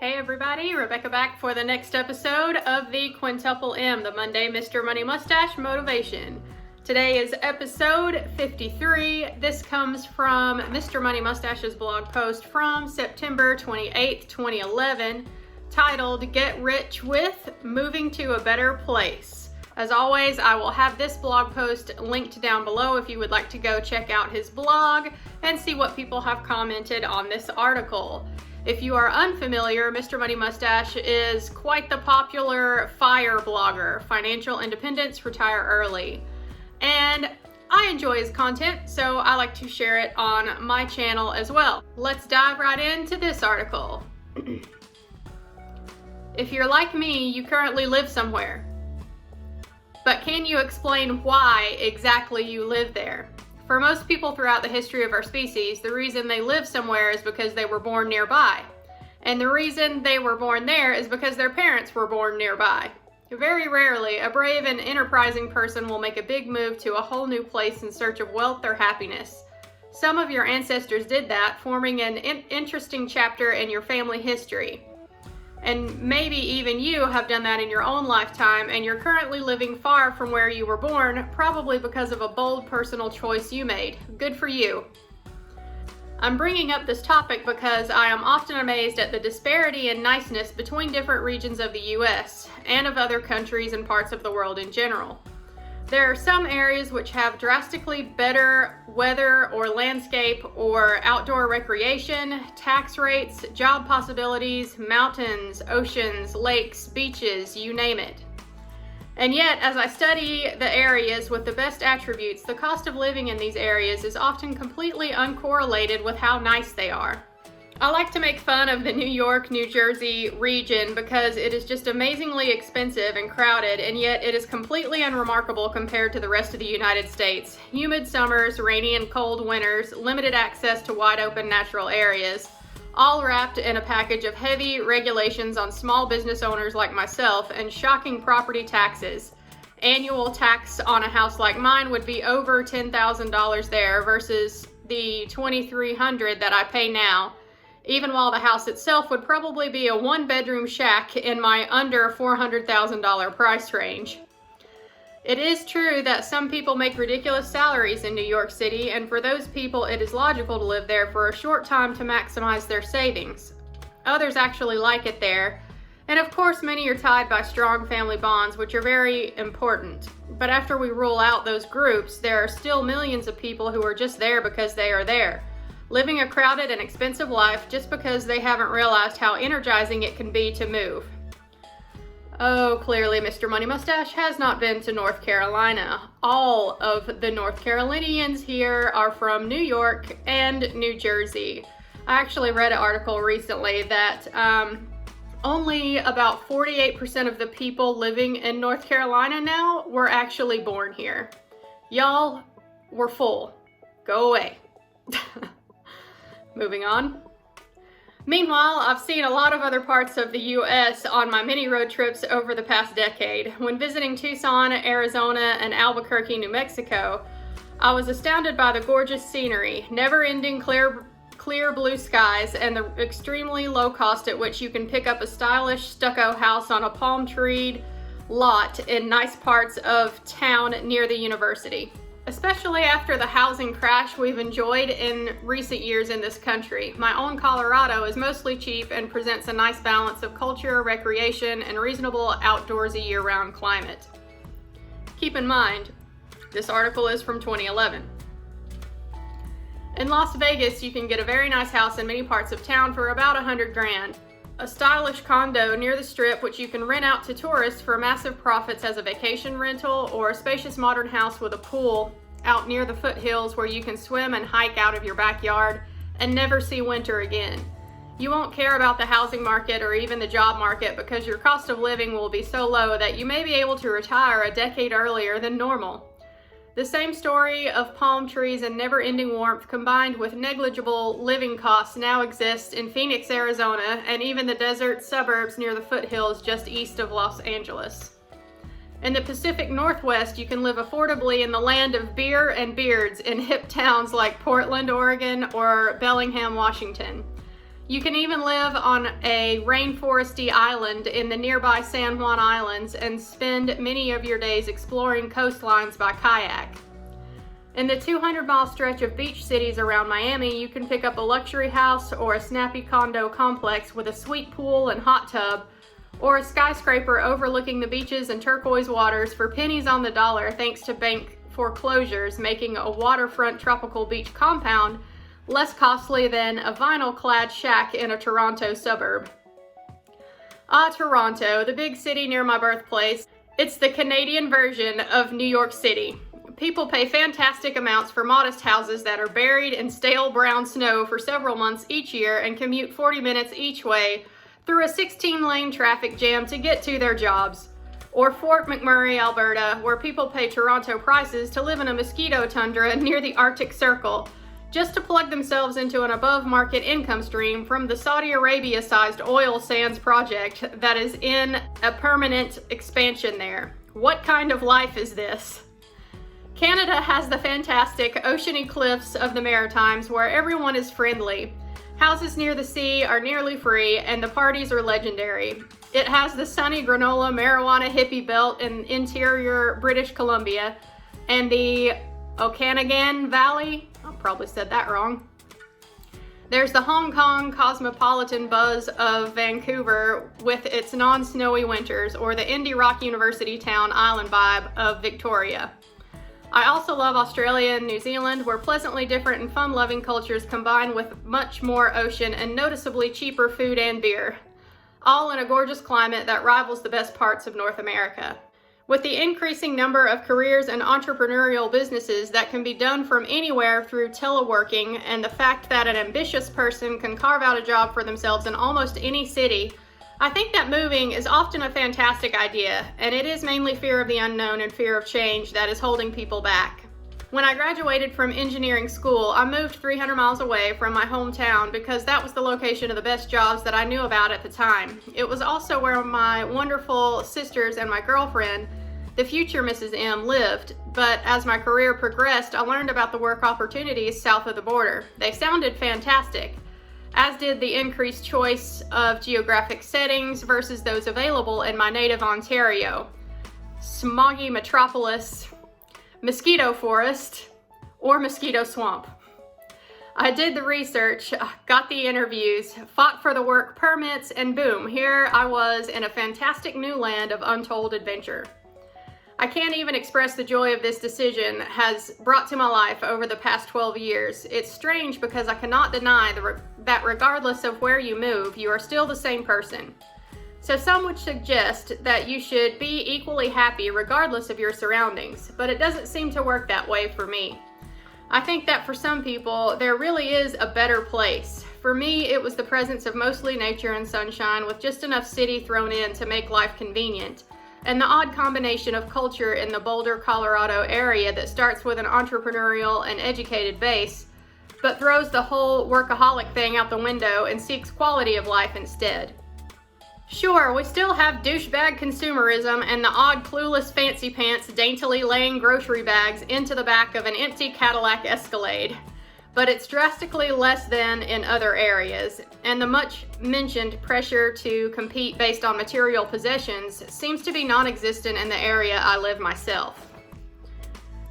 Hey everybody, Rebecca back for the next episode of the Quintuple M, the Monday Mr. Money Mustache Motivation. Today is episode 53. This comes from Mr. Money Mustache's blog post from September 28th, 2011, titled Get Rich with Moving to a Better Place. As always, I will have this blog post linked down below if you would like to go check out his blog and see what people have commented on this article. If you are unfamiliar, Mr. Money Mustache is quite the popular FIRE blogger, Financial Independence, Retire Early. And I enjoy his content, so I like to share it on my channel as well. Let's dive right into this article. If you're like me, you currently live somewhere. But can you explain why exactly you live there? For most people throughout the history of our species, the reason they live somewhere is because they were born nearby. And the reason they were born there is because their parents were born nearby. Very rarely, a brave and enterprising person will make a big move to a whole new place in search of wealth or happiness. Some of your ancestors did that, forming an interesting chapter in your family history. And maybe even you have done that in your own lifetime, and you're currently living far from where you were born, probably because of a bold personal choice you made. Good for you. I'm bringing up this topic because I am often amazed at the disparity in niceness between different regions of the US and of other countries and parts of the world in general. There are some areas which have drastically better weather or landscape or outdoor recreation, tax rates, job possibilities, mountains, oceans, lakes, beaches, you name it. And yet, as I study the areas with the best attributes, the cost of living in these areas is often completely uncorrelated with how nice they are. I like to make fun of the New York, New Jersey region because it is just amazingly expensive and crowded, and yet it is completely unremarkable compared to the rest of the United States. Humid summers, rainy and cold winters, limited access to wide open natural areas, all wrapped in a package of heavy regulations on small business owners like myself and shocking property taxes. Annual tax on a house like mine would be over $10,000 there versus the $2,300 that I pay now, even while the house itself would probably be a one-bedroom shack in my under $400,000 price range. It is true that some people make ridiculous salaries in New York City, and for those people it is logical to live there for a short time to maximize their savings. Others actually like it there, and of course many are tied by strong family bonds, which are very important. But after we rule out those groups, there are still millions of people who are just there because they are there, living a crowded and expensive life just because they haven't realized how energizing it can be to move. Oh, clearly Mr. Money Mustache has not been to North Carolina. All of the North Carolinians here are from New York and New Jersey. I actually read an article recently that only about 48% of the people living in North Carolina now were actually born here. Y'all were full. Go away. Moving on. Meanwhile, I've seen a lot of other parts of the U.S. on my many road trips over the past decade. When visiting Tucson, Arizona, and Albuquerque, New Mexico, I was astounded by the gorgeous scenery, never-ending clear blue skies, and the extremely low cost at which you can pick up a stylish stucco house on a palm-treed lot in nice parts of town near the university. Especially after the housing crash we've enjoyed in recent years in this country. My own Colorado is mostly cheap and presents a nice balance of culture, recreation, and reasonable outdoorsy year-round climate. Keep in mind, this article is from 2011. In Las Vegas, you can get a very nice house in many parts of town for about $100,000. A stylish condo near the Strip, which you can rent out to tourists for massive profits as a vacation rental, or a spacious modern house with a pool out near the foothills where you can swim and hike out of your backyard and never see winter again. You won't care about the housing market or even the job market because your cost of living will be so low that you may be able to retire a decade earlier than normal. The same story of palm trees and never-ending warmth combined with negligible living costs now exists in Phoenix, Arizona, and even the desert suburbs near the foothills just east of Los Angeles. In the Pacific Northwest, you can live affordably in the land of beer and beards in hip towns like Portland, Oregon, or Bellingham, Washington. You can even live on a rainforesty island in the nearby San Juan Islands and spend many of your days exploring coastlines by kayak. In the 200-mile stretch of beach cities around Miami, you can pick up a luxury house or a snappy condo complex with a sweet pool and hot tub, or a skyscraper overlooking the beaches and turquoise waters for pennies on the dollar thanks to bank foreclosures, making a waterfront tropical beach compound less costly than a vinyl-clad shack in a Toronto suburb. Toronto, the big city near my birthplace. It's the Canadian version of New York City. People pay fantastic amounts for modest houses that are buried in stale brown snow for several months each year and commute 40 minutes each way through a 16-lane traffic jam to get to their jobs. Or Fort McMurray, Alberta, where people pay Toronto prices to live in a mosquito tundra near the Arctic Circle, just to plug themselves into an above-market income stream from the Saudi Arabia-sized oil sands project that is in a permanent expansion there. What kind of life is this? Canada has the fantastic oceany cliffs of the Maritimes where everyone is friendly. Houses near the sea are nearly free and the parties are legendary. It has the sunny granola marijuana hippie belt in interior British Columbia and the Okanagan Valley. I probably said that wrong. There's the Hong Kong cosmopolitan buzz of Vancouver with its non-snowy winters, or the indie rock university town island vibe of Victoria. I also love Australia and New Zealand, where pleasantly different and fun-loving cultures combine with much more ocean and noticeably cheaper food and beer, all in a gorgeous climate that rivals the best parts of North America. With the increasing number of careers and entrepreneurial businesses that can be done from anywhere through teleworking, and the fact that an ambitious person can carve out a job for themselves in almost any city, I think that moving is often a fantastic idea, and it is mainly fear of the unknown and fear of change that is holding people back. When I graduated from engineering school, I moved 300 miles away from my hometown because that was the location of the best jobs that I knew about at the time. It was also where my wonderful sisters and my girlfriend, the future Mrs. M, lived, but as my career progressed, I learned about the work opportunities south of the border. They sounded fantastic, as did the increased choice of geographic settings versus those available in my native Ontario. Smoggy metropolis, mosquito forest, or mosquito swamp. I did the research, got the interviews, fought for the work permits, and boom, here I was in a fantastic new land of untold adventure. I can't even express the joy of this decision has brought to my life over the past 12 years. It's strange because I cannot deny that regardless of where you move, you are still the same person. So some would suggest that you should be equally happy regardless of your surroundings, but it doesn't seem to work that way for me. I think that for some people, there really is a better place. For me, it was the presence of mostly nature and sunshine with just enough city thrown in to make life convenient, and the odd combination of culture in the Boulder, Colorado area that starts with an entrepreneurial and educated base, but throws the whole workaholic thing out the window and seeks quality of life instead. Sure, we still have douchebag consumerism and the odd clueless fancy pants daintily laying grocery bags into the back of an empty Cadillac Escalade, but it's drastically less than in other areas, and the much mentioned pressure to compete based on material possessions seems to be non-existent in the area I live myself.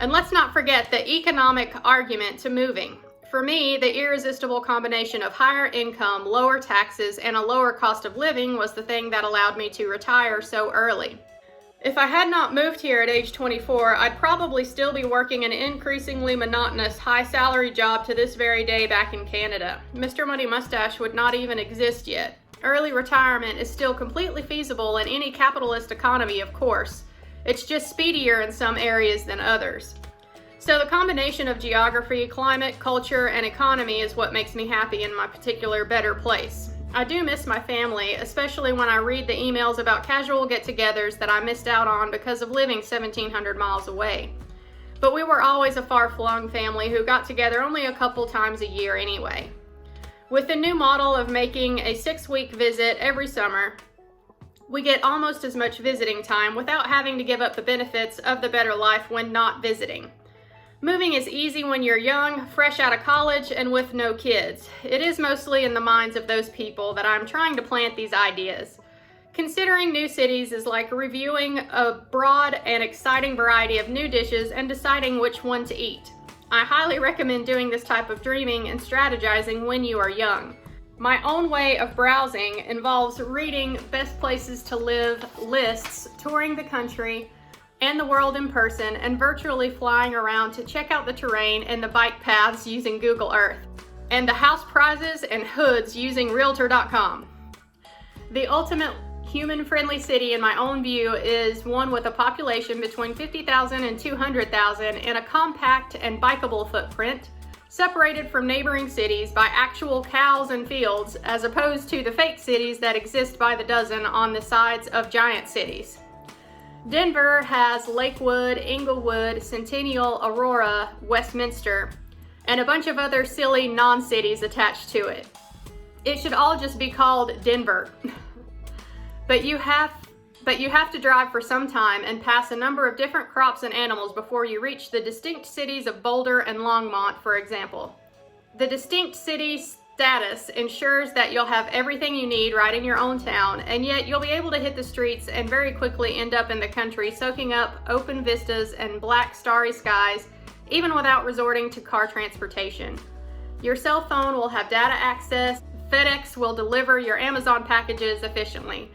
And let's not forget the economic argument to moving. For me, the irresistible combination of higher income, lower taxes, and a lower cost of living was the thing that allowed me to retire so early. If I had not moved here at age 24, I'd probably still be working an increasingly monotonous, high-salary job to this very day back in Canada. Mr. Money Mustache would not even exist yet. Early retirement is still completely feasible in any capitalist economy, of course. It's just speedier in some areas than others. So the combination of geography, climate, culture, and economy is what makes me happy in my particular better place. I do miss my family, especially when I read the emails about casual get-togethers that I missed out on because of living 1,700 miles away. But we were always a far-flung family who got together only a couple times a year anyway. With the new model of making a 6-week visit every summer, we get almost as much visiting time without having to give up the benefits of the better life when not visiting. Moving is easy when you're young, fresh out of college, and with no kids. It is mostly in the minds of those people that I'm trying to plant these ideas. Considering new cities is like reviewing a broad and exciting variety of new dishes and deciding which one to eat. I highly recommend doing this type of dreaming and strategizing when you are young. My own way of browsing involves reading best places to live lists, touring the country and the world in person, and virtually flying around to check out the terrain and the bike paths using Google Earth, and the house prizes and hoods using Realtor.com. The ultimate human-friendly city in my own view is one with a population between 50,000 and 200,000 and a compact and bikeable footprint, separated from neighboring cities by actual cows and fields, as opposed to the fake cities that exist by the dozen on the sides of giant cities. Denver has Lakewood, Inglewood, Centennial, Aurora, Westminster, and a bunch of other silly non-cities attached to it. It should all just be called Denver. But you have to drive for some time and pass a number of different crops and animals before you reach the distinct cities of Boulder and Longmont, for example. The distinct city status ensures that you'll have everything you need right in your own town, and yet you'll be able to hit the streets and very quickly end up in the country, soaking up open vistas and black starry skies, even without resorting to car transportation. Your cell phone will have data access, FedEx will deliver your Amazon packages efficiently.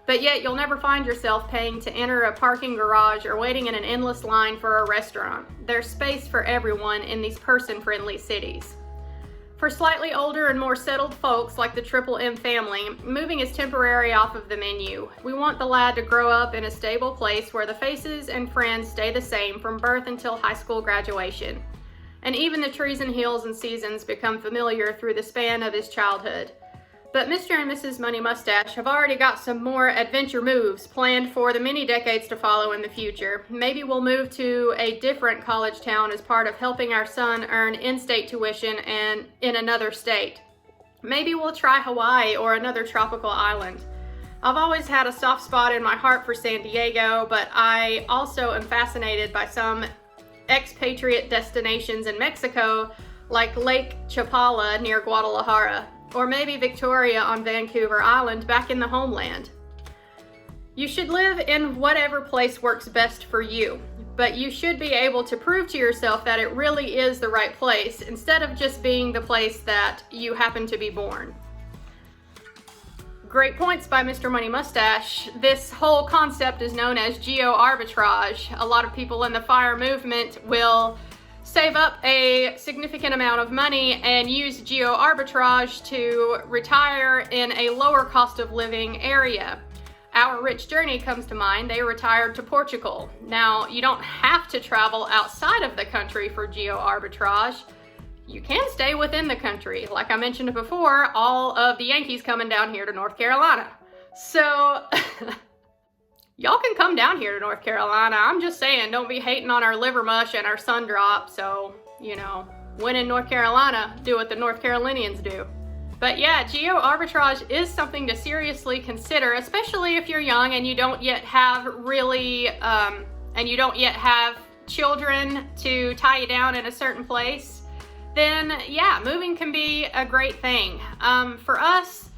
But yet you'll never find yourself paying to enter a parking garage or waiting in an endless line for a restaurant. There's space for everyone in these person-friendly cities. For slightly older and more settled folks like the Triple M family, moving is temporary off of the menu. We want the lad to grow up in a stable place where the faces and friends stay the same from birth until high school graduation. And even the trees and hills and seasons become familiar through the span of his childhood. But Mr. and Mrs. Money Mustache have already got some more adventure moves planned for the many decades to follow in the future. Maybe we'll move to a different college town as part of helping our son earn in-state tuition and in another state. Maybe we'll try Hawaii or another tropical island. I've always had a soft spot in my heart for San Diego, but I also am fascinated by some expatriate destinations in Mexico, like Lake Chapala near Guadalajara. Or maybe Victoria on Vancouver Island back in the homeland. You should live in whatever place works best for you, but you should be able to prove to yourself that it really is the right place instead of just being the place that you happen to be born. Great points by Mr. Money Mustache. This whole concept is known as geo-arbitrage. A lot of people in the FIRE movement will save up a significant amount of money and use geo-arbitrage to retire in a lower cost of living area. Our Rich Journey comes to mind. They retired to Portugal. Now, you don't have to travel outside of the country for geo-arbitrage. You can stay within the country. Like I mentioned before, all of the Yankees coming down here to North Carolina. So y'all can come down here to North Carolina. I'm just saying, don't be hating on our liver mush and our sun drop. So, when in North Carolina, do what the North Carolinians do. But yeah, geo-arbitrage is something to seriously consider, especially if you're young and you don't yet have children to tie you down in a certain place. Then yeah, moving can be a great thing. For us,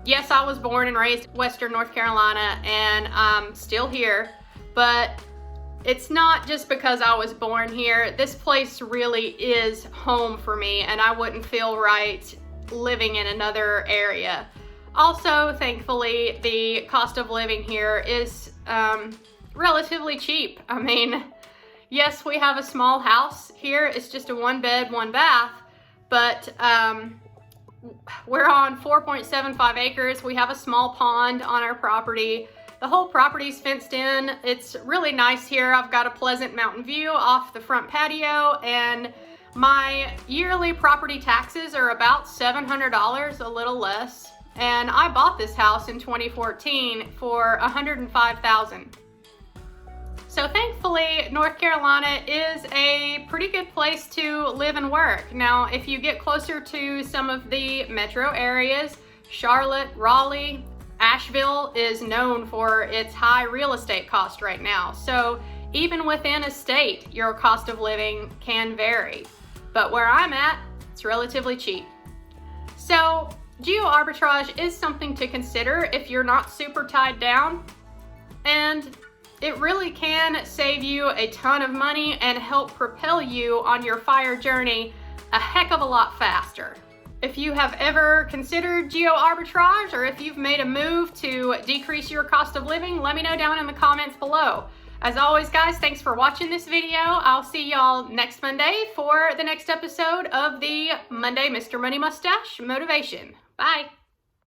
yes, I was born and raised in Western North Carolina, and I'm still here, but it's not just because I was born here. This place really is home for me, and I wouldn't feel right living in another area. Also, thankfully, the cost of living here is relatively cheap. I mean, yes, we have a small house here. It's just a 1-bed, 1-bath, but we're on 4.75 acres. We have a small pond on our property. The whole property's fenced in. It's really nice here. I've got a pleasant mountain view off the front patio, and my yearly property taxes are about $700, a little less. And I bought this house in 2014 for $105,000. So thankfully, North Carolina is a pretty good place to live and work. Now, if you get closer to some of the metro areas, Charlotte, Raleigh, Asheville is known for its high real estate cost right now. So Even within a state, your cost of living can vary. But where I'm at, it's relatively cheap. So geo-arbitrage is something to consider if you're not super tied down, and it really can save you a ton of money and help propel you on your FIRE journey a heck of a lot faster. If you have ever considered geo-arbitrage, or if you've made a move to decrease your cost of living, let me know down in the comments below. As always, guys, thanks for watching this video. I'll see y'all next Monday for the next episode of the Monday Mr. Money Mustache Motivation. Bye.